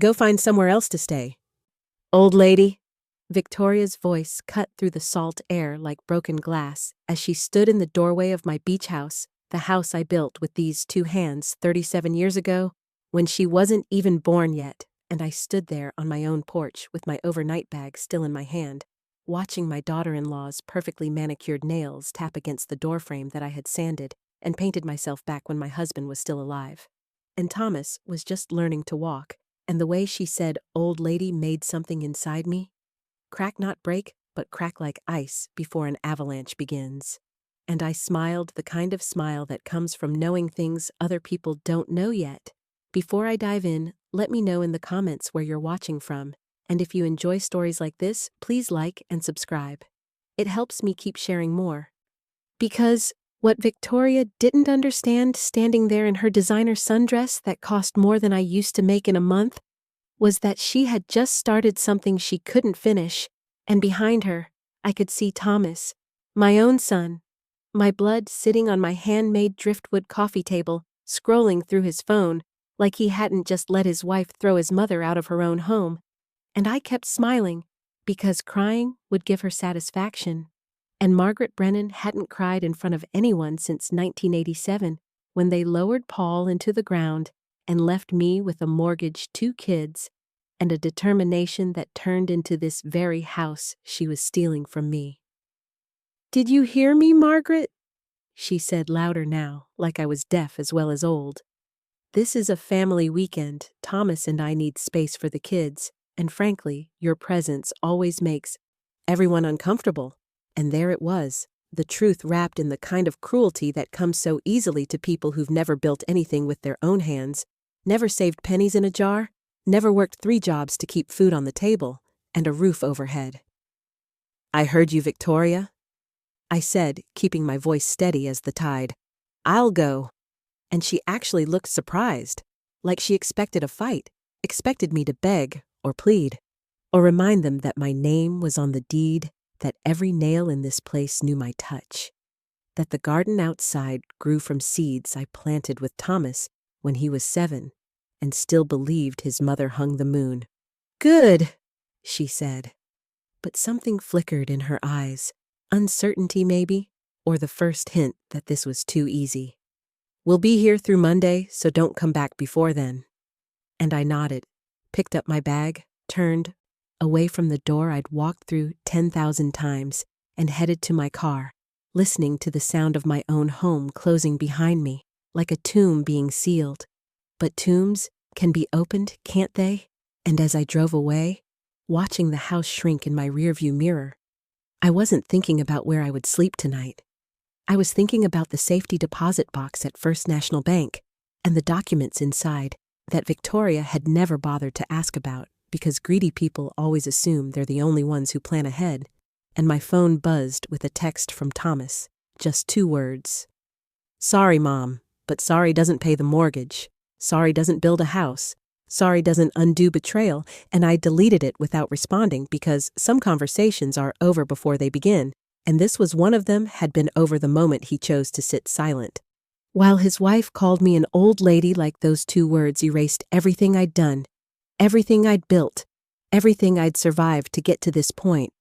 Go find somewhere else to stay. Old lady. Victoria's voice cut through the salt air like broken glass as she stood in the doorway of my beach house, the house I built with these two hands 37 years ago, when she wasn't even born yet, and I stood there on my own porch with my overnight bag still in my hand, watching my daughter-in-law's perfectly manicured nails tap against the doorframe that I had sanded and painted myself back when my husband was still alive. And Thomas was just learning to walk, and the way she said old lady made something inside me. Crack not break, but crack like ice before an avalanche begins. And I smiled the kind of smile that comes from knowing things other people don't know yet. Before I dive in, let me know in the comments where you're watching from, and if you enjoy stories like this, please like and subscribe. It helps me keep sharing more. Because what Victoria didn't understand standing there in her designer sundress that cost more than I used to make in a month was that she had just started something she couldn't finish, and behind her, I could see Thomas, my own son, my blood sitting on my handmade driftwood coffee table, scrolling through his phone like he hadn't just let his wife throw his mother out of her own home. And I kept smiling, because crying would give her satisfaction. And Margaret Brennan hadn't cried in front of anyone since 1987, when they lowered Paul into the ground and left me with a mortgage, 2 kids, and a determination that turned into this very house she was stealing from me. "Did you hear me, Margaret?" she said louder now, like I was deaf as well as old. "This is a family weekend. Thomas and I need space for the kids, and frankly, your presence always makes everyone uncomfortable." And there it was, the truth wrapped in the kind of cruelty that comes so easily to people who've never built anything with their own hands, never saved pennies in a jar, never worked 3 jobs to keep food on the table, and a roof overhead. "I heard you, Victoria," I said, keeping my voice steady as the tide. "I'll go." And she actually looked surprised, like she expected a fight, expected me to beg or plead, or remind them that my name was on the deed, that every nail in this place knew my touch, that the garden outside grew from seeds I planted with Thomas when he was 7, and still believed his mother hung the moon. "Good," she said. But something flickered in her eyes, uncertainty maybe, or the first hint that this was too easy. "We'll be here through Monday, so don't come back before then." And I nodded, picked up my bag, turned away from the door I'd walked through 10,000 times, and headed to my car, listening to the sound of my own home closing behind me, like a tomb being sealed. But tombs can be opened, can't they? And as I drove away, watching the house shrink in my rearview mirror, I wasn't thinking about where I would sleep tonight. I was thinking about the safety deposit box at First National Bank and the documents inside that Victoria had never bothered to ask about, because greedy people always assume they're the only ones who plan ahead, and my phone buzzed with a text from Thomas, just 2 words. "Sorry, Mom, but sorry doesn't pay the mortgage. Sorry doesn't build a house. Sorry doesn't undo betrayal," and I deleted it without responding because some conversations are over before they begin, and this was one of them had been over the moment he chose to sit silent. While his wife called me an old lady like those 2 words erased everything I'd done, everything I'd built, everything I'd survived to get to this point.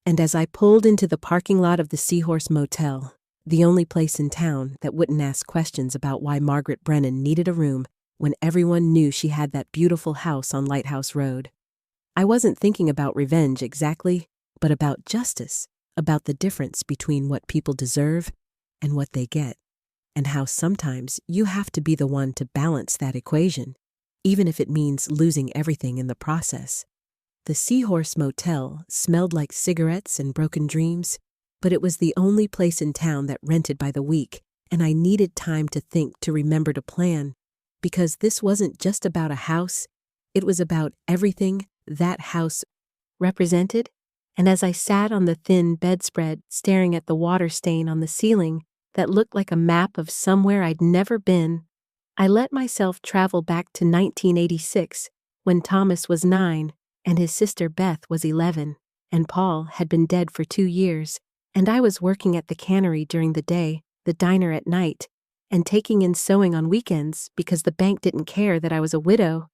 And as I pulled into the parking lot of the Seahorse Motel, the only place in town that wouldn't ask questions about why Margaret Brennan needed a room when everyone knew she had that beautiful house on Lighthouse Road, I wasn't thinking about revenge exactly, but about justice, about the difference between what people deserve and what they get, and how sometimes you have to be the one to balance that equation, even if it means losing everything in the process. The Seahorse Motel smelled like cigarettes and broken dreams, but it was the only place in town that rented by the week, and I needed time to think, to remember to plan, because this wasn't just about a house, it was about everything that house represented. And as I sat on the thin bedspread staring at the water stain on the ceiling that looked like a map of somewhere I'd never been, I let myself travel back to 1986, when Thomas was 9 and his sister Beth was 11, and Paul had been dead for 2 years, and I was working at the cannery during the day, the diner at night, and taking in sewing on weekends because the bank didn't care that I was a widow.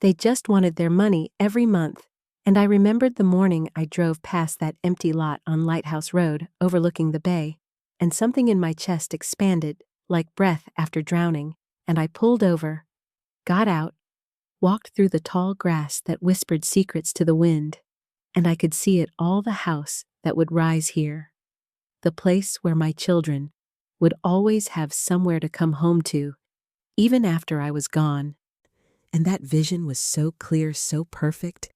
They just wanted their money every month, and I remembered the morning I drove past that empty lot on Lighthouse Road overlooking the bay, and something in my chest expanded, like breath after drowning, and I pulled over, got out, walked through the tall grass that whispered secrets to the wind, and I could see it all the house that would rise here, the place where my children would always have somewhere to come home to, even after I was gone. And that vision was so clear, so perfect,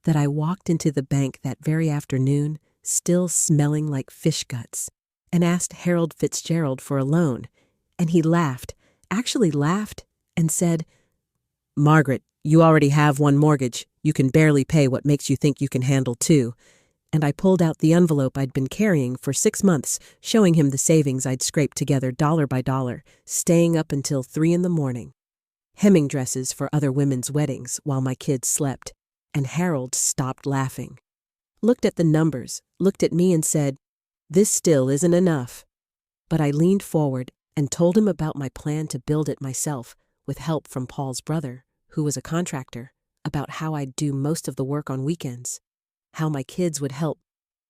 that I walked into the bank that very afternoon, still smelling like fish guts, and asked Harold Fitzgerald for a loan, and he laughed, actually laughed, and said, "Margaret, you already have one mortgage. You can barely pay what makes you think you can handle two." And I pulled out the envelope I'd been carrying for 6 months, showing him the savings I'd scraped together dollar by dollar, staying up until 3 in the morning, hemming dresses for other women's weddings while my kids slept. And Harold stopped laughing, looked at the numbers, looked at me and said, "This still isn't enough." But I leaned forward and told him about my plan to build it myself, with help from Paul's brother, who was a contractor, about how I'd do most of the work on weekends, how my kids would help,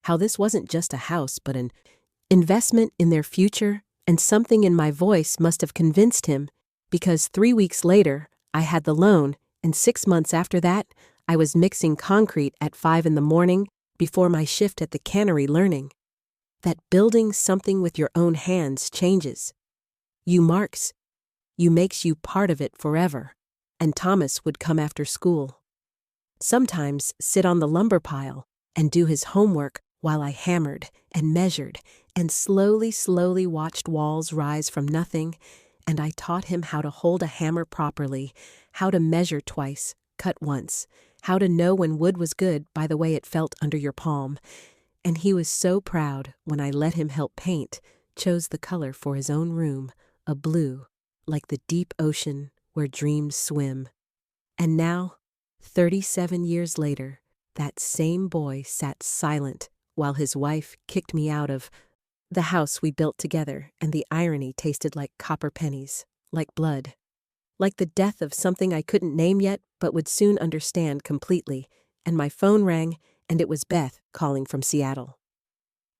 how this wasn't just a house but an investment in their future, and something in my voice must have convinced him, because 3 weeks later, I had the loan, and 6 months after that, I was mixing concrete at 5 in the morning before my shift at the cannery, learning that building something with your own hands changes. You makes you part of it forever. And Thomas would come after school, sometimes sit on the lumber pile and do his homework while I hammered and measured and slowly watched walls rise from nothing, and I taught him how to hold a hammer properly, how to measure twice, cut once, how to know when wood was good by the way it felt under your palm. And he was so proud when I let him help paint, chose the color for his own room, a blue, like the deep ocean where dreams swim. And now, 37 years later, that same boy sat silent while his wife kicked me out of the house we built together, and the irony tasted like copper pennies, like blood, like the death of something I couldn't name yet but would soon understand completely. And my phone rang, and it was Beth calling from Seattle.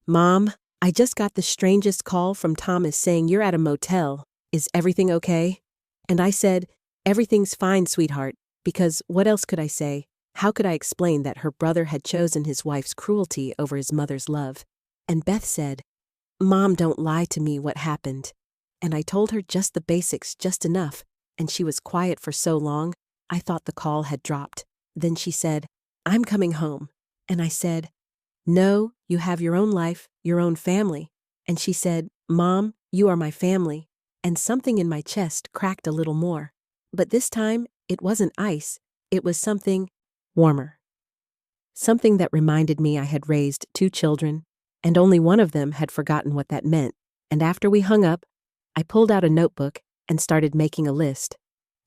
"Mom, I just got the strangest call from Thomas saying you're at a motel. Is everything okay?" And I said, "Everything's fine, sweetheart," because what else could I say? How could I explain that her brother had chosen his wife's cruelty over his mother's love? And Beth said, "Mom, don't lie to me what happened." And I told her just the basics, just enough, and she was quiet for so long, I thought the call had dropped. Then she said, "I'm coming home." And I said, "No, you have your own life, your own family." And she said, "Mom, you are my family." And something in my chest cracked a little more. But this time, it wasn't ice, it was something warmer. Something that reminded me I had raised 2 children, and only one of them had forgotten what that meant. And after we hung up, I pulled out a notebook and started making a list.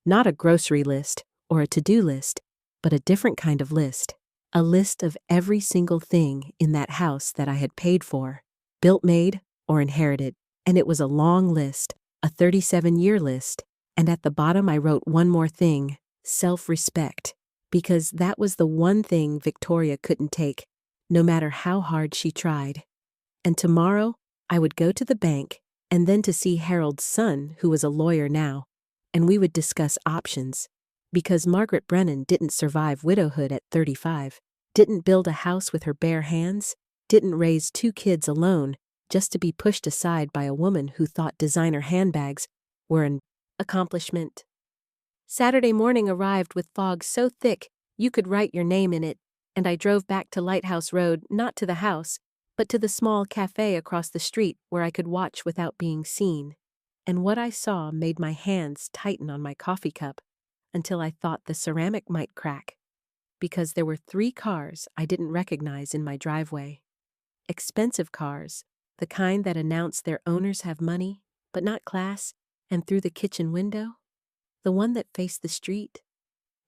Not a grocery list or a to-do list, but a different kind of list. A list of every single thing in that house that I had paid for, built, made, or inherited. And it was a long list, a 37-year list. And at the bottom I wrote one more thing, self-respect, because that was the one thing Victoria couldn't take, no matter how hard she tried. And tomorrow I would go to the bank and then to see Harold's son, who was a lawyer now, and we would discuss options, because Margaret Brennan didn't survive widowhood at 35, didn't build a house with her bare hands, didn't raise 2 kids alone, just to be pushed aside by a woman who thought designer handbags were an accomplishment. Saturday morning arrived with fog so thick you could write your name in it, and I drove back to Lighthouse Road, not to the house, but to the small cafe across the street where I could watch without being seen. And what I saw made my hands tighten on my coffee cup until I thought the ceramic might crack, because there were 3 cars I didn't recognize in my driveway. Expensive cars, the kind that announce their owners have money, but not class, and through the kitchen window. The one that faced the street.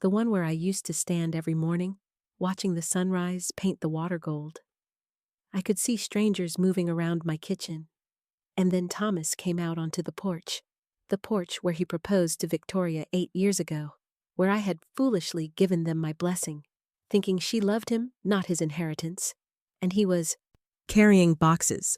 The one where I used to stand every morning, watching the sunrise paint the water gold. I could see strangers moving around my kitchen. And then Thomas came out onto the porch where he proposed to Victoria 8 years ago. where I had foolishly given them my blessing, thinking she loved him, not his inheritance. And he was carrying boxes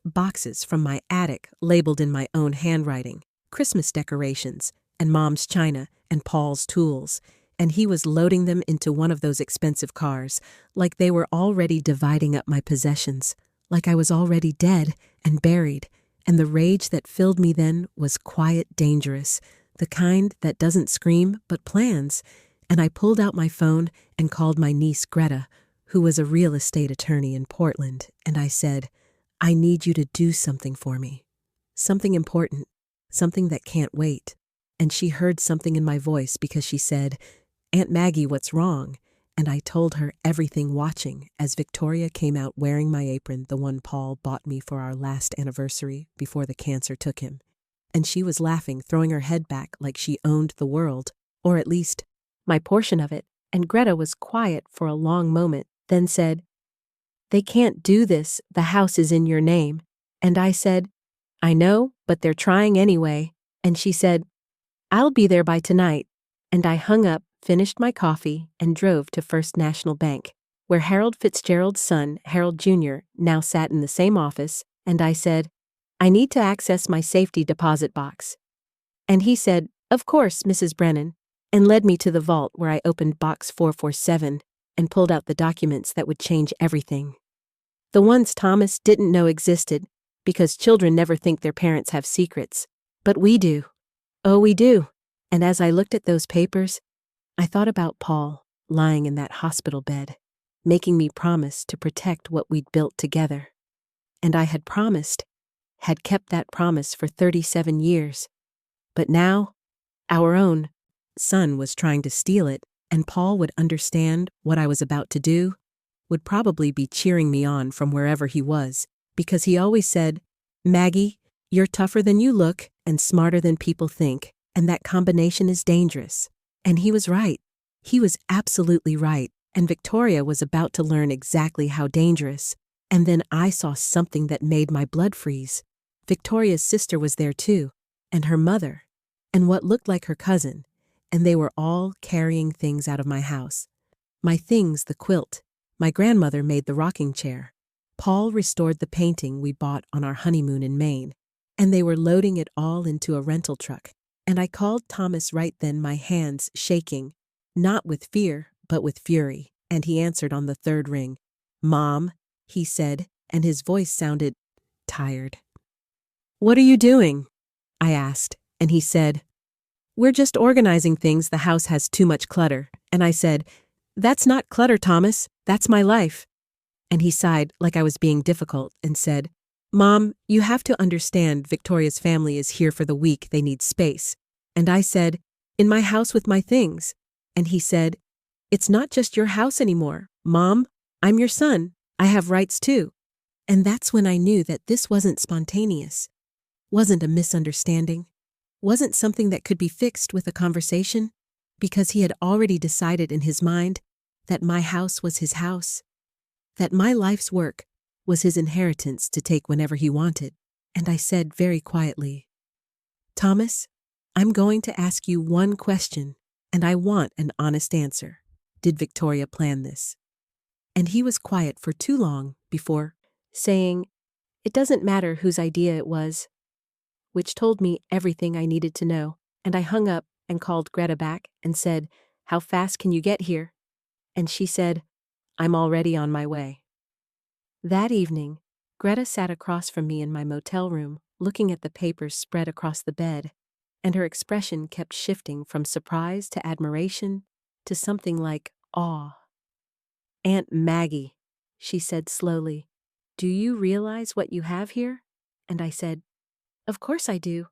from my attic labeled in my own handwriting, Christmas decorations, and Mom's china, and Paul's tools, and he was loading them into one of those expensive cars, like they were already dividing up my possessions, like I was already dead and buried, and the rage that filled me then was quiet, dangerous, the kind that doesn't scream but plans, and I pulled out my phone and called my niece Greta, who was a real estate attorney in Portland, and I said, "I need you to do something for me. Something important, something that can't wait." And she heard something in my voice because she said, "Aunt Maggie, what's wrong?" And I told her everything, watching as Victoria came out wearing my apron, the one Paul bought me for our last anniversary before the cancer took him. And she was laughing, throwing her head back like she owned the world, or at least my portion of it. And Greta was quiet for a long moment, then said, "They can't do this, the house is in your name." And I said, "I know, but they're trying anyway." And she said, "I'll be there by tonight." And I hung up, finished my coffee, and drove to First National Bank, where Harold Fitzgerald's son, Harold Jr., now sat in the same office, and I said, "I need to access my safety deposit box." And he said, "Of course, Mrs. Brennan," and led me to the vault where I opened box 447 and pulled out the documents that would change everything. The ones Thomas didn't know existed, because children never think their parents have secrets. But we do. Oh, we do. And as I looked at those papers, I thought about Paul lying in that hospital bed, making me promise to protect what we'd built together. And I had promised, had kept that promise for 37 years. But now, our own son was trying to steal it, and Paul would understand what I was about to do, would probably be cheering me on from wherever he was, because he always said, "Maggie, you're tougher than you look and smarter than people think, and that combination is dangerous." And he was right. He was absolutely right, and Victoria was about to learn exactly how dangerous. And then I saw something that made my blood freeze. Victoria's sister was there too, and her mother, and what looked like her cousin, and they were all carrying things out of my house. My things, the quilt. My grandmother made the rocking chair. Paul restored the painting we bought on our honeymoon in Maine, and they were loading it all into a rental truck. And I called Thomas right then, my hands shaking, not with fear, but with fury, and he answered on the third ring. "Mom," he said, and his voice sounded tired. "What are you doing?" I asked, and he said, "We're just organizing things, the house has too much clutter." And I said, "That's not clutter, Thomas, that's my life." And he sighed like I was being difficult and said, "Mom, you have to understand Victoria's family is here for the week, they need space." And I said, "In my house with my things." And he said, "It's not just your house anymore, Mom, I'm your son, I have rights too." And that's when I knew that this wasn't spontaneous, wasn't a misunderstanding, wasn't something that could be fixed with a conversation, because he had already decided in his mind that my house was his house, that my life's work was his inheritance to take whenever he wanted. And I said very quietly, "Thomas, I'm going to ask you one question, and I want an honest answer. Did Victoria plan this?" And he was quiet for too long before saying, "It doesn't matter whose idea it was," which told me everything I needed to know. And I hung up and called Greta back and said, "How fast can you get here?" And she said, "I'm already on my way." That evening, Greta sat across from me in my motel room, looking at the papers spread across the bed, and her expression kept shifting from surprise to admiration to something like awe. "Aunt Maggie," she said slowly, "do you realize what you have here?" And I said, "Of course I do.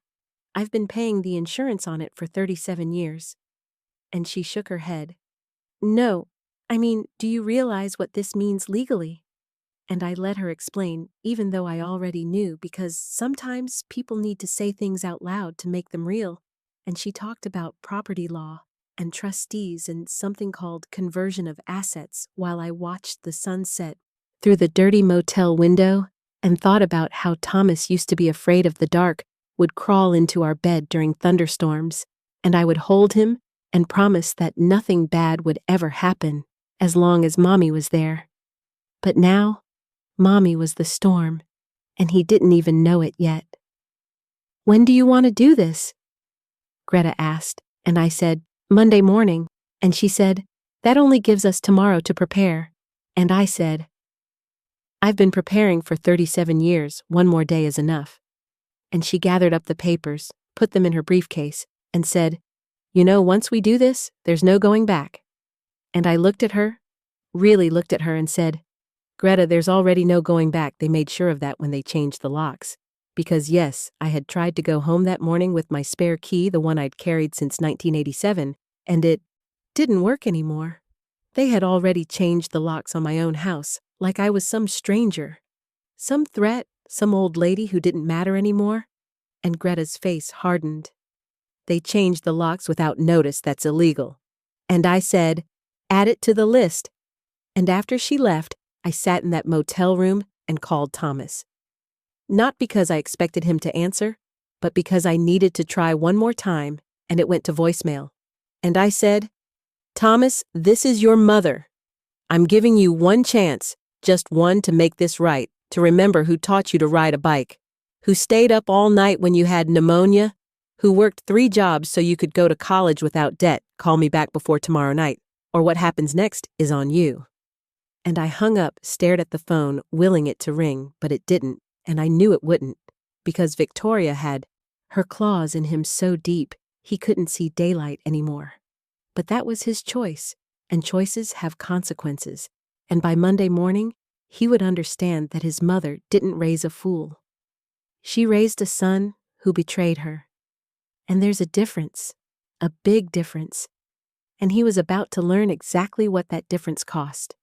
I've been paying the insurance on it for 37 years. And she shook her head. "No, I mean, do you realize what this means legally?" And I let her explain, even though I already knew, because sometimes people need to say things out loud to make them real. And she talked about property law and trustees and something called conversion of assets while I watched the sunset through the dirty motel window and thought about how Thomas used to be afraid of the dark, would crawl into our bed during thunderstorms, and I would hold him and promised that nothing bad would ever happen as long as Mommy was there. But now, Mommy was the storm, and he didn't even know it yet. "When do you want to do this?" Greta asked, and I said, "Monday morning," and she said, "That only gives us tomorrow to prepare." And I said, "I've been preparing for 37 years, one more day is enough." And she gathered up the papers, put them in her briefcase, and said, "You know, once we do this, there's no going back." And I looked at her, really looked at her and said, "Greta, there's already no going back. They made sure of that when they changed the locks. Because yes, I had tried to go home that morning with my spare key, the one I'd carried since 1987, and it didn't work anymore. They had already changed the locks on my own house, like I was some stranger. Some threat, some old lady who didn't matter anymore." And Greta's face hardened. "They changed the locks without notice. That's illegal." And I said, "Add it to the list." And after she left, I sat in that motel room and called Thomas. Not because I expected him to answer, but because I needed to try one more time, and it went to voicemail. And I said, "Thomas, this is your mother. I'm giving you one chance, just one, to make this right, to remember who taught you to ride a bike, who stayed up all night when you had pneumonia, who worked 3 jobs so you could go to college without debt. Call me back before tomorrow night, or what happens next is on you." And I hung up, stared at the phone, willing it to ring, but it didn't, and I knew it wouldn't, because Victoria had her claws in him so deep he couldn't see daylight anymore. But that was his choice, and choices have consequences, and by Monday morning, he would understand that his mother didn't raise a fool. She raised a son who betrayed her. And there's a difference, a big difference, and he was about to learn exactly what that difference cost.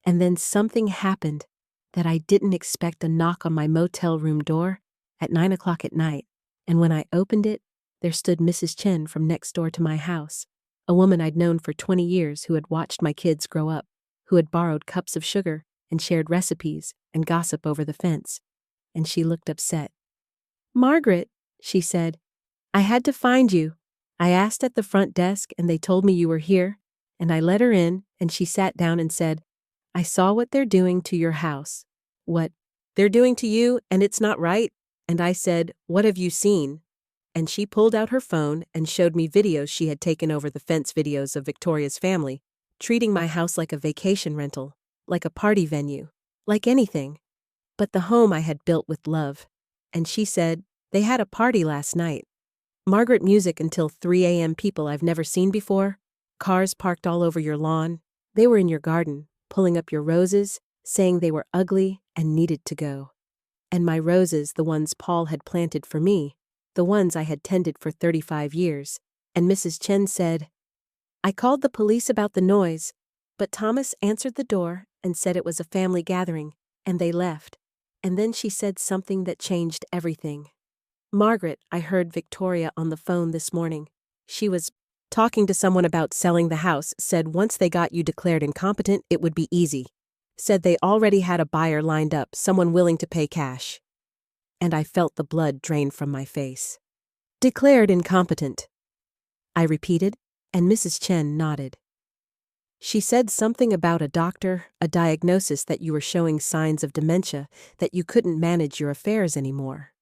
And then something happened that I didn't expect. A knock on my motel room door at 9 o'clock at night, and when I opened it, there stood Mrs. Chen from next door to my house, a woman I'd known for 20 years who had watched my kids grow up, who had borrowed cups of sugar and shared recipes and gossip over the fence. And she looked upset. "Margaret," she said, "I had to find you. I asked at the front desk and they told me you were here, and I let her in, and she sat down and said, 'I saw what they're doing to your house.' 'What they're doing to you, and it's not right?' And I said, 'What have you seen?' And she pulled out her phone and showed me videos she had taken over the fence, videos of Victoria's family, treating my house like a vacation rental, like a party venue, like anything but the home I had built with love. And she said, 'They had a party last night. Margaret, music until 3 a.m. People I've never seen before, cars parked all over your lawn. They were in your garden, pulling up your roses, saying they were ugly and needed to go. And my roses, the ones Paul had planted for me, the ones I had tended for 35 years. And Mrs. Chen said, 'I called the police about the noise, but Thomas answered the door and said it was a family gathering, and they left.' And then she said something that changed everything. 'Margaret, I heard Victoria on the phone this morning. She was talking to someone about selling the house, said once they got you declared incompetent, it would be easy. Said they already had a buyer lined up, someone willing to pay cash.' And I felt the blood drain from my face. 'Declared incompetent,' I repeated, and Mrs. Chen nodded. 'She said something about a doctor, a diagnosis that you were showing signs of dementia, that you couldn't manage your affairs anymore.'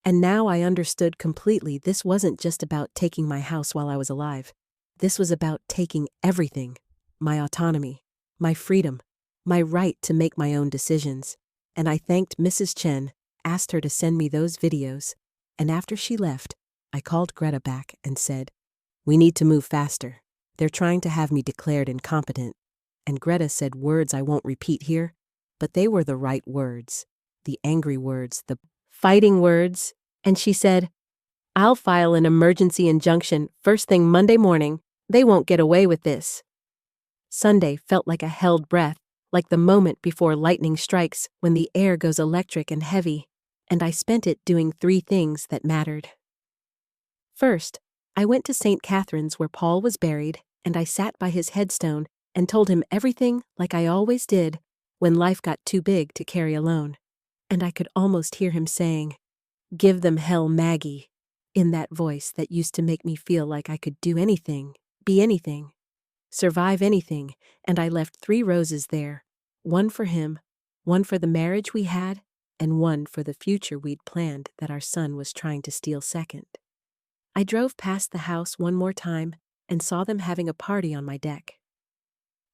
And now I understood completely. This wasn't just about taking my house while I was alive. This was about taking everything, my autonomy, my freedom, my right to make my own decisions. And I thanked Mrs. Chen, asked her to send me those videos, and after she left, I called Greta back and said, 'We need to move faster. They're trying to have me declared incompetent.' And Greta said words I won't repeat here, but they were the right words, the angry words, the fighting words. And she said, 'I'll file an emergency injunction first thing Monday morning. They won't get away with this.' Sunday felt like a held breath, like the moment before lightning strikes, when the air goes electric and heavy, and I spent it doing 3 things that mattered. First, I went to St. Catherine's where Paul was buried, and I sat by his headstone and told him everything like I always did when life got too big to carry alone. And I could almost hear him saying, 'Give them hell, Maggie. in that voice that used to make me feel like I could do anything, be anything, survive anything, and I left 3 roses there, one for him, one for the marriage we had, and one for the future we'd planned that our son was trying to steal second. I drove past the house one more time and saw them having a party on my deck.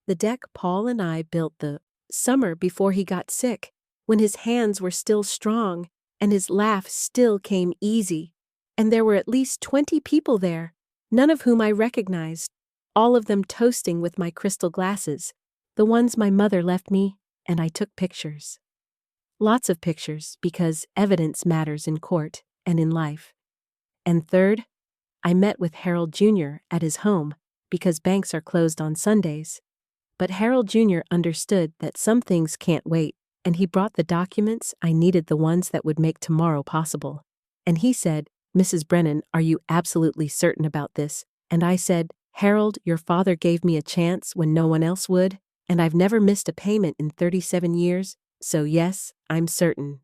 The deck Paul and I built the summer before he got sick, when his hands were still strong and his laugh still came easy, and there were at least 20 people there, none of whom I recognized, all of them toasting with my crystal glasses, the ones my mother left me, and I took pictures. Lots of pictures, because evidence matters in court and in life. And third, I met with Harold Jr. at his home, because banks are closed on Sundays. But Harold Jr. understood that some things can't wait, and he brought the documents I needed, the ones that would make tomorrow possible. And he said, "Mrs. Brennan, are you absolutely certain about this?" And I said, "Harold, your father gave me a chance when no one else would, and I've never missed a payment in 37 years, so yes, I'm certain."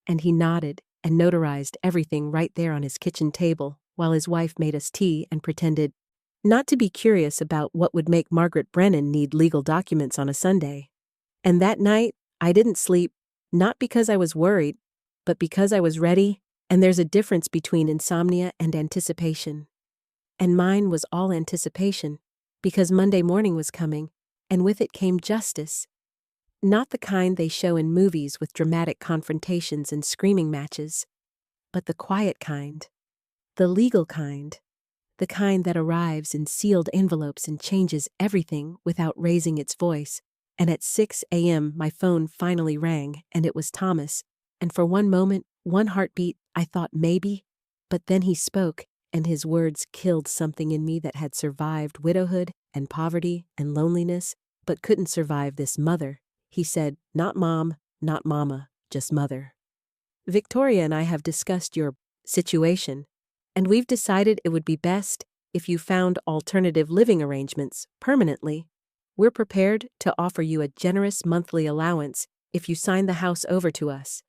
And he nodded and notarized everything right there on his kitchen table, while his wife made us tea and pretended not to be curious about what would make Margaret Brennan need legal documents on a Sunday. And that night, I didn't sleep, not because I was worried, but because I was ready, and there's a difference between insomnia and anticipation. And mine was all anticipation, because Monday morning was coming, and with it came justice. Not the kind they show in movies with dramatic confrontations and screaming matches, but the quiet kind, the legal kind, the kind that arrives in sealed envelopes and changes everything without raising its voice. And at 6 a.m. my phone finally rang, and it was Thomas, and for one moment, one heartbeat, I thought maybe, but then he spoke, and his words killed something in me that had survived widowhood and poverty and loneliness, but couldn't survive this mother. He said, "Not mom, not mama, just mother. Victoria and I have discussed your situation, and we've decided it would be best if you found alternative living arrangements permanently. We're prepared to offer you a generous monthly allowance if you sign the house over to us."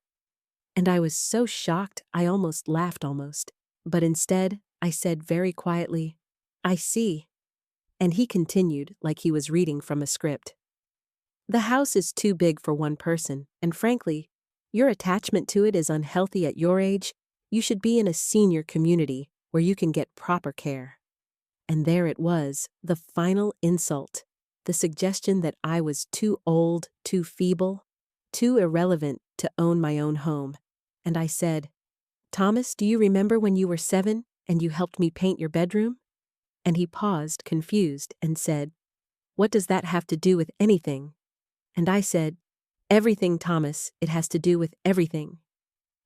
And I was so shocked I almost laughed but instead I said very quietly, "I see." And he continued like he was reading from a script. "The house is too big for one person, and frankly, your attachment to it is unhealthy at your age. You should be in a senior community where you can get proper care." And there it was, the final insult, the suggestion that I was too old, too feeble, too irrelevant to own my own home. And I said, "Thomas, do you remember when you were 7 and you helped me paint your bedroom?" And he paused, confused, and said, "What does that have to do with anything?" And I said, "Everything, Thomas, it has to do with everything."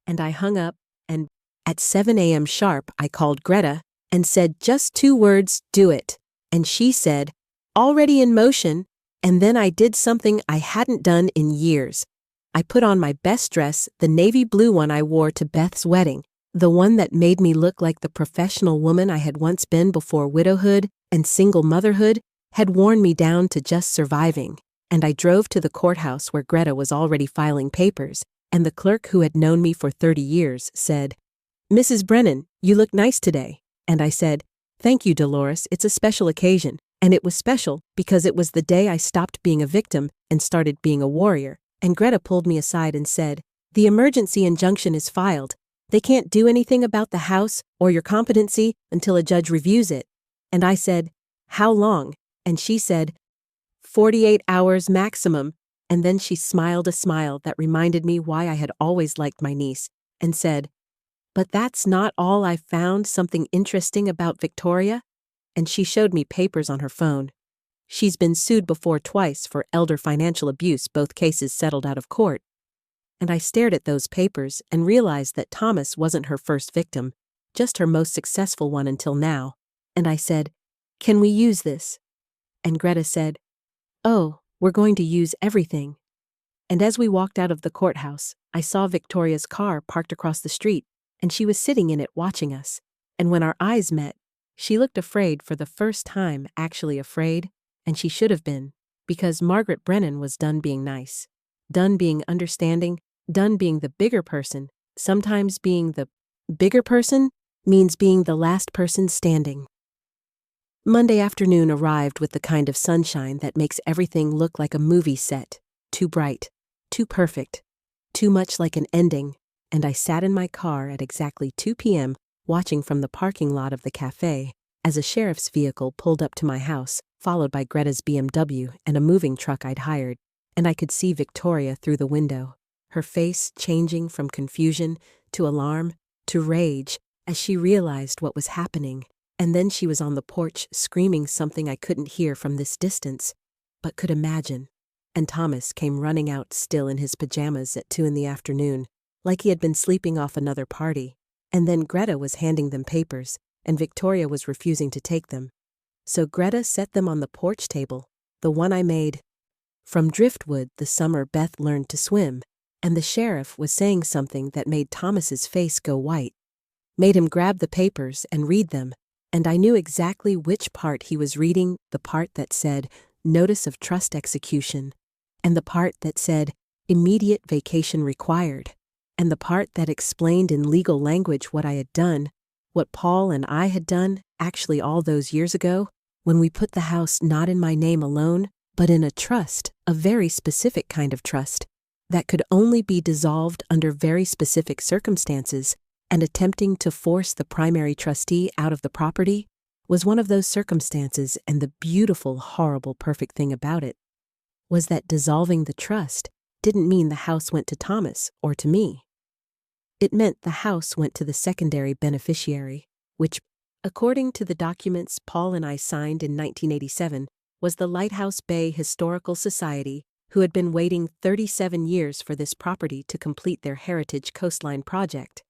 And I hung up, and at 7 a.m. sharp, I called Greta and said just 2 words, "Do it." And she said, "Already in motion." And then I did something I hadn't done in years. I put on my best dress, the navy blue one I wore to Beth's wedding, the one that made me look like the professional woman I had once been before widowhood and single motherhood had worn me down to just surviving. And I drove to the courthouse where Greta was already filing papers, and the clerk who had known me for 30 years said, "Mrs. Brennan, you look nice today." And I said, "Thank you, Dolores, it's a special occasion." And it was special because it was the day I stopped being a victim and started being a warrior. And Greta pulled me aside and said, "The emergency injunction is filed. They can't do anything about the house or your competency until a judge reviews it." And I said, "How long?" And she said, 48 hours maximum." And then she smiled a smile that reminded me why I had always liked my niece, and said, "But that's not all I found something interesting about Victoria." And she showed me papers on her phone. She's been sued before twice for elder financial abuse, both cases settled out of court. And I stared at those papers and realized that Thomas wasn't her first victim, just her most successful one until now. And I said, "Can we use this?" And Greta said, "Oh, we're going to use everything." And as we walked out of the courthouse, I saw Victoria's car parked across the street, and she was sitting in it watching us. And when our eyes met, she looked afraid for the first time, actually afraid, and she should have been, because Margaret Brennan was done being nice, done being understanding, done being the bigger person, sometimes being the bigger person, means being the last person standing. Monday afternoon arrived with the kind of sunshine that makes everything look like a movie set, too bright, too perfect, too much like an ending, and I sat in my car at exactly 2 p.m. watching from the parking lot of the cafe as a sheriff's vehicle pulled up to my house, followed by Greta's BMW and a moving truck I'd hired, and I could see Victoria through the window, her face changing from confusion to alarm to rage as she realized what was happening. And then she was on the porch screaming something I couldn't hear from this distance, but could imagine. And Thomas came running out still in his pajamas at 2 in the afternoon, like he had been sleeping off another party. And then Greta was handing them papers, and Victoria was refusing to take them. So Greta set them on the porch table, the one I made. From driftwood the summer Beth learned to swim, and the sheriff was saying something that made Thomas's face go white, made him grab the papers and read them. And I knew exactly which part he was reading, the part that said, Notice of Trust Execution, and the part that said, Immediate Vacation Required, and the part that explained in legal language what I had done, what Paul and I had done, actually all those years ago, when we put the house not in my name alone, but in a trust, a very specific kind of trust, that could only be dissolved under very specific circumstances, and attempting to force the primary trustee out of the property was one of those circumstances, and the beautiful, horrible, perfect thing about it was that dissolving the trust didn't mean the house went to Thomas or to me. It meant the house went to the secondary beneficiary, which, according to the documents Paul and I signed in 1987, was the Lighthouse Bay Historical Society, who had been waiting 37 years for this property to complete their Heritage Coastline project.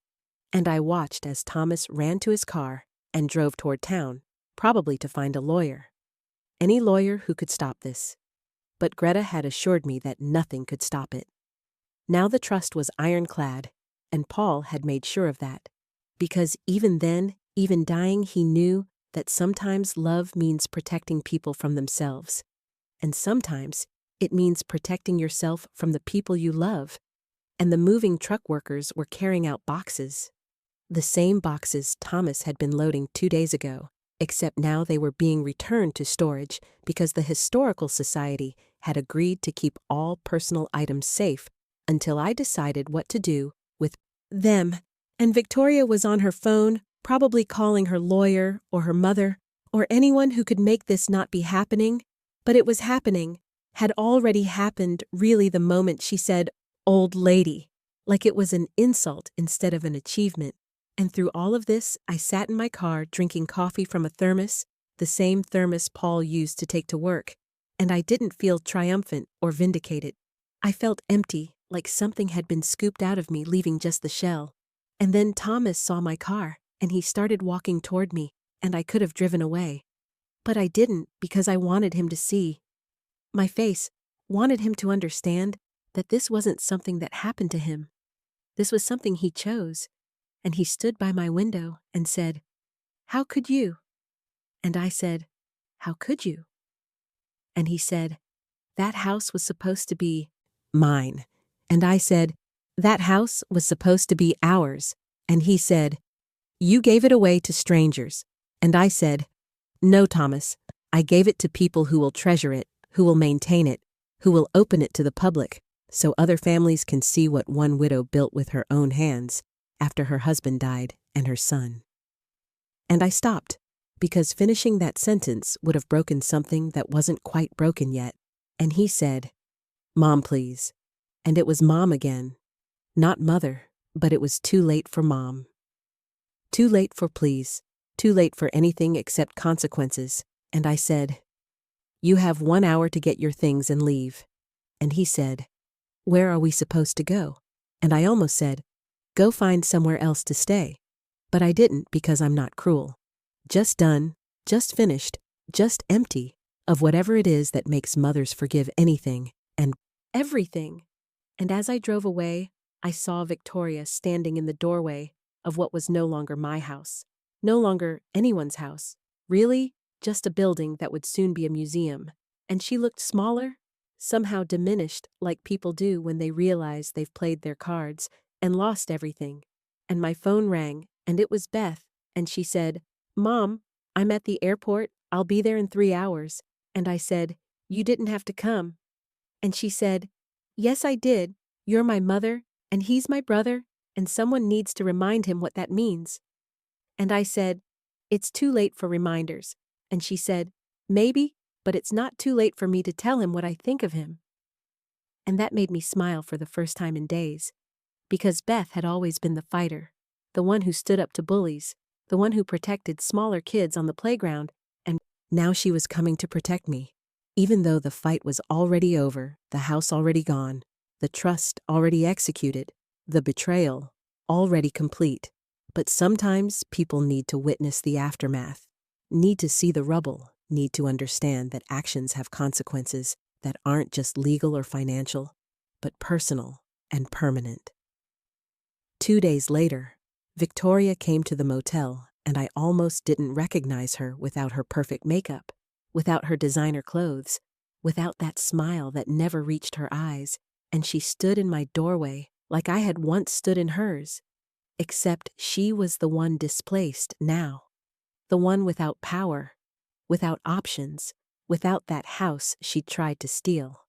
And I watched as Thomas ran to his car and drove toward town, probably to find a lawyer. Any lawyer who could stop this. But Greta had assured me that nothing could stop it. Now the trust was ironclad, and Paul had made sure of that. Because even then, even dying, he knew that sometimes love means protecting people from themselves. And sometimes it means protecting yourself from the people you love. And the moving truck workers were carrying out boxes. The same boxes Thomas had been loading 2 days ago, except now they were being returned to storage because the Historical Society had agreed to keep all personal items safe until I decided what to do with them. And Victoria was on her phone, probably calling her lawyer or her mother or anyone who could make this not be happening. But it was happening, had already happened really the moment she said, "Old lady," like it was an insult instead of an achievement. And through all of this, I sat in my car drinking coffee from a thermos, the same thermos Paul used to take to work, and I didn't feel triumphant or vindicated. I felt empty, like something had been scooped out of me, leaving just the shell. And then Thomas saw my car, and he started walking toward me, and I could have driven away. But I didn't, because I wanted him to see my face, wanted him to understand that this wasn't something that happened to him. This was something he chose. And he stood by my window and said, "How could you?" And I said, "How could you?" And he said, "That house was supposed to be mine." And I said, "That house was supposed to be ours." And he said, "You gave it away to strangers." And I said, "No, Thomas, I gave it to people who will treasure it, who will maintain it, who will open it to the public, so other families can see what one widow built with her own hands after her husband died and her son." And I stopped, because finishing that sentence would have broken something that wasn't quite broken yet. And he said, "Mom, please." And it was Mom again. Not Mother, but it was too late for Mom. Too late for please, too late for anything except consequences. And I said, "You have 1 hour to get your things and leave." And he said, "Where are we supposed to go?" And I almost said, "Go find somewhere else to stay." But I didn't, because I'm not cruel. Just done, just finished, just empty of whatever it is that makes mothers forgive anything and everything. And as I drove away, I saw Victoria standing in the doorway of what was no longer my house, no longer anyone's house, really just a building that would soon be a museum. And she looked smaller, somehow diminished, like people do when they realize they've played their cards and lost everything. And my phone rang, and it was Beth, And she said, "Mom, I'm at the airport. I'll be there in 3 hours." And I said, "You didn't have to come." And she said, "Yes, I did. You're my mother, and he's my brother, and someone needs to remind him what that means." And I said, "It's too late for reminders." And she said, "Maybe, but it's not too late for me to tell him what I think of him." And that made me smile for the first time in days, because Beth had always been the fighter, the one who stood up to bullies, the one who protected smaller kids on the playground, and now she was coming to protect me. Even though the fight was already over, the house already gone, the trust already executed, the betrayal already complete. But sometimes people need to witness the aftermath, need to see the rubble, need to understand that actions have consequences that aren't just legal or financial, but personal and permanent. 2 days later, Victoria came to the motel, and I almost didn't recognize her without her perfect makeup, without her designer clothes, without that smile that never reached her eyes, and she stood in my doorway like I had once stood in hers. Except she was the one displaced now, the one without power, without options, without that house she tried to steal.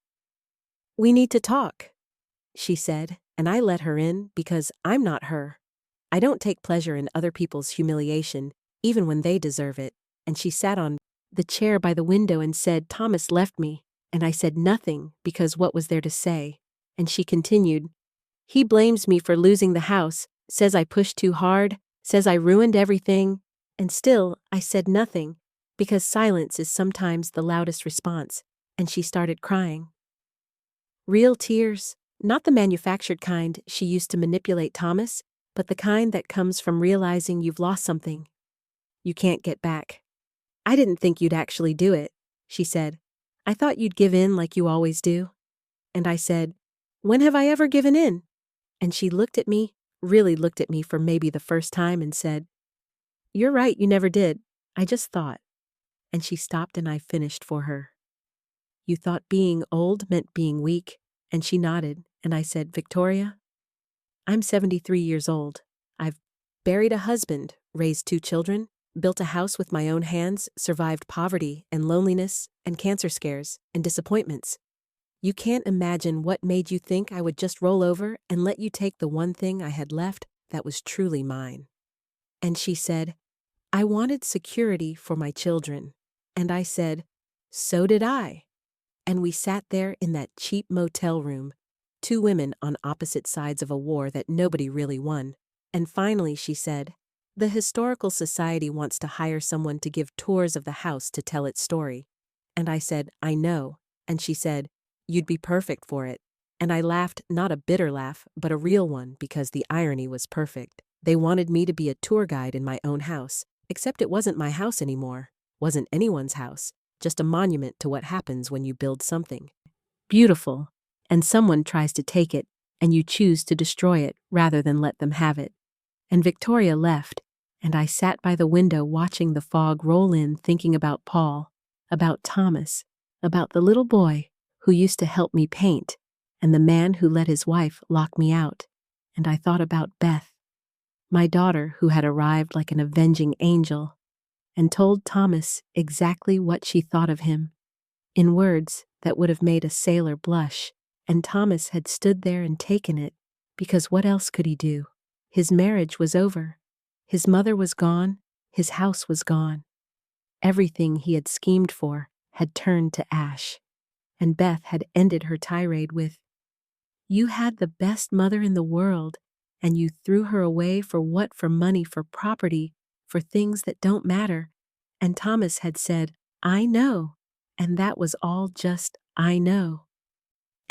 "We need to talk," she said, and I let her in because I'm not her. I don't take pleasure in other people's humiliation, even when they deserve it. And she sat on the chair by the window and said, "Thomas left me." And I said nothing because what was there to say? And she continued, "He blames me for losing the house, says I pushed too hard, says I ruined everything." And still, I said nothing, because silence is sometimes the loudest response, and she started crying. Real tears, not the manufactured kind she used to manipulate Thomas, but the kind that comes from realizing you've lost something you can't get back. "I didn't think you'd actually do it," she said. "I thought you'd give in like you always do." And I said, "When have I ever given in?" And she looked at me, really looked at me for maybe the first time and said, "You're right, you never did. I just thought." And she stopped and I finished for her. "You thought being old meant being weak?" And she nodded, and I said, "Victoria, I'm 73 years old. I've buried a husband, raised 2 children, built a house with my own hands, survived poverty and loneliness and cancer scares and disappointments. You can't imagine what made you think I would just roll over and let you take the one thing I had left that was truly mine." And she said, "I wanted security for my children." And I said, "So did I." And we sat there in that cheap motel room, 2 women on opposite sides of a war that nobody really won. And finally she said, "The Historical Society wants to hire someone to give tours of the house to tell its story." And I said, "I know." And she said, "You'd be perfect for it." And I laughed, not a bitter laugh, but a real one, because the irony was perfect. They wanted me to be a tour guide in my own house, except it wasn't my house anymore, wasn't anyone's house, just a monument to what happens when you build something beautiful, and someone tries to take it, and you choose to destroy it rather than let them have it. And Victoria left, and I sat by the window watching the fog roll in, thinking about Paul, about Thomas, about the little boy who used to help me paint, and the man who let his wife lock me out. And I thought about Beth, my daughter who had arrived like an avenging angel, and told Thomas exactly what she thought of him, in words that would have made a sailor blush, and Thomas had stood there and taken it, because what else could he do? His marriage was over. His mother was gone. His house was gone. Everything he had schemed for had turned to ash. And Beth had ended her tirade with, "You had the best mother in the world, and you threw her away for what? For money, for property, for things that don't matter." And Thomas had said, "I know." And that was all just, "I know."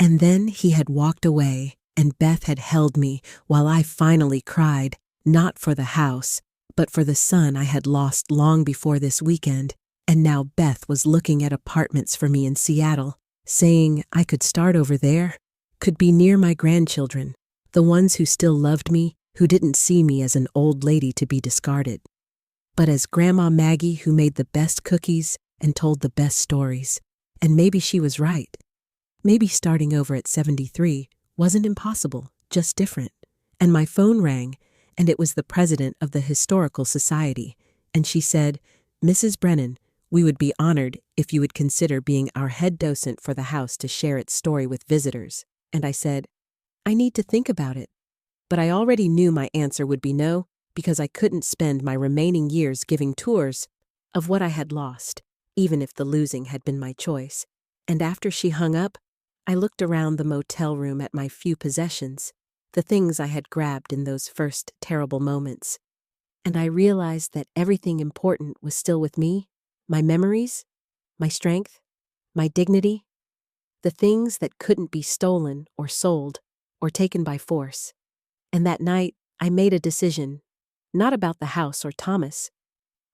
And then he had walked away, and Beth had held me while I finally cried, not for the house, but for the son I had lost long before this weekend. And now Beth was looking at apartments for me in Seattle, saying I could start over there, could be near my grandchildren, the ones who still loved me, who didn't see me as an old lady to be discarded, but as Grandma Maggie who made the best cookies and told the best stories. And maybe she was right. Maybe starting over at 73 wasn't impossible, just different. And my phone rang, and it was the president of the Historical Society, and she said, "Mrs. Brennan, we would be honored if you would consider being our head docent for the house to share its story with visitors." And I said, "I need to think about it." But I already knew my answer would be no, because I couldn't spend my remaining years giving tours of what I had lost, even if the losing had been my choice. And after she hung up, I looked around the motel room at my few possessions, the things I had grabbed in those first terrible moments. And I realized that everything important was still with me, my memories, my strength, my dignity, the things that couldn't be stolen or sold or taken by force. And that night, I made a decision, not about the house or Thomas,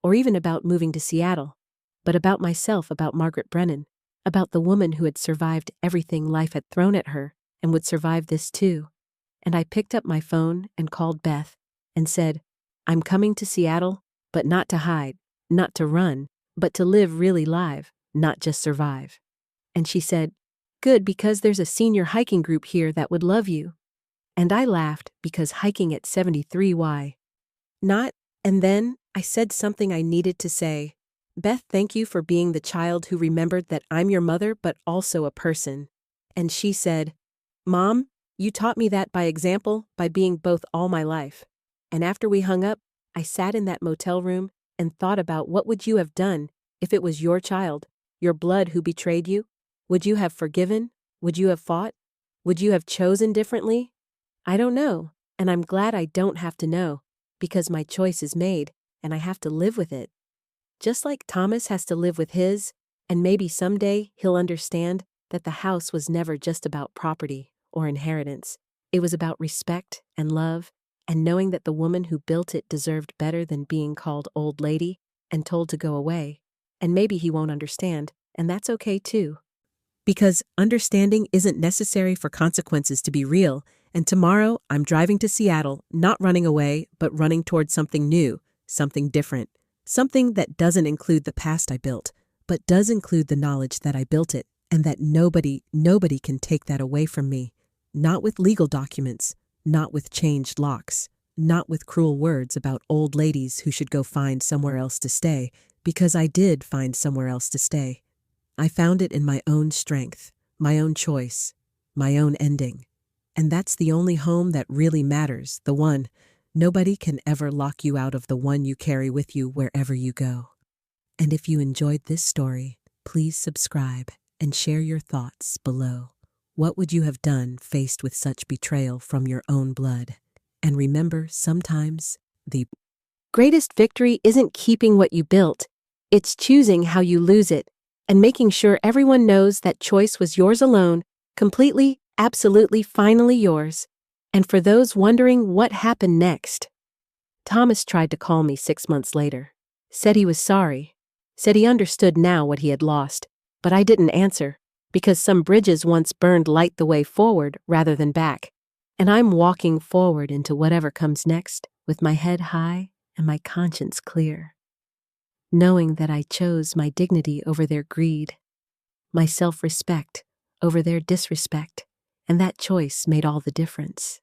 or even about moving to Seattle, but about myself, about Margaret Brennan, about the woman who had survived everything life had thrown at her and would survive this too. And I picked up my phone and called Beth and said, "I'm coming to Seattle, but not to hide, not to run, but to live really live, not just survive." And she said, "Good, because there's a senior hiking group here that would love you." And I laughed because hiking at 73, why not? And then I said something I needed to say. "Beth, thank you for being the child who remembered that I'm your mother but also a person." And she said, "Mom, you taught me that by example, by being both all my life." And after we hung up, I sat in that motel room and thought about what would you have done if it was your child, your blood who betrayed you? Would you have forgiven? Would you have fought? Would you have chosen differently? I don't know, and I'm glad I don't have to know, because my choice is made, and I have to live with it. Just like Thomas has to live with his, and maybe someday he'll understand that the house was never just about property or inheritance. It was about respect and love, and knowing that the woman who built it deserved better than being called old lady and told to go away. And maybe he won't understand, and that's okay too. Because understanding isn't necessary for consequences to be real, and tomorrow I'm driving to Seattle, not running away, but running towards something new, something different, something that doesn't include the past I built, but does include the knowledge that I built it, and that nobody can take that away from me. Not with legal documents, not with changed locks, not with cruel words about old ladies who should go find somewhere else to stay, because I did find somewhere else to stay. I found it in my own strength, my own choice, my own ending. And that's the only home that really matters, the one. Nobody can ever lock you out of the one you carry with you wherever you go. And if you enjoyed this story, please subscribe and share your thoughts below. What would you have done faced with such betrayal from your own blood? And remember, sometimes the greatest victory isn't keeping what you built. It's choosing how you lose it and making sure everyone knows that choice was yours alone, completely, absolutely, finally yours. And for those wondering what happened next, Thomas tried to call me 6 months later, said he was sorry, said he understood now what he had lost, but I didn't answer, because some bridges once burned light the way forward rather than back, and I'm walking forward into whatever comes next with my head high and my conscience clear, knowing that I chose my dignity over their greed, my self-respect over their disrespect, and that choice made all the difference.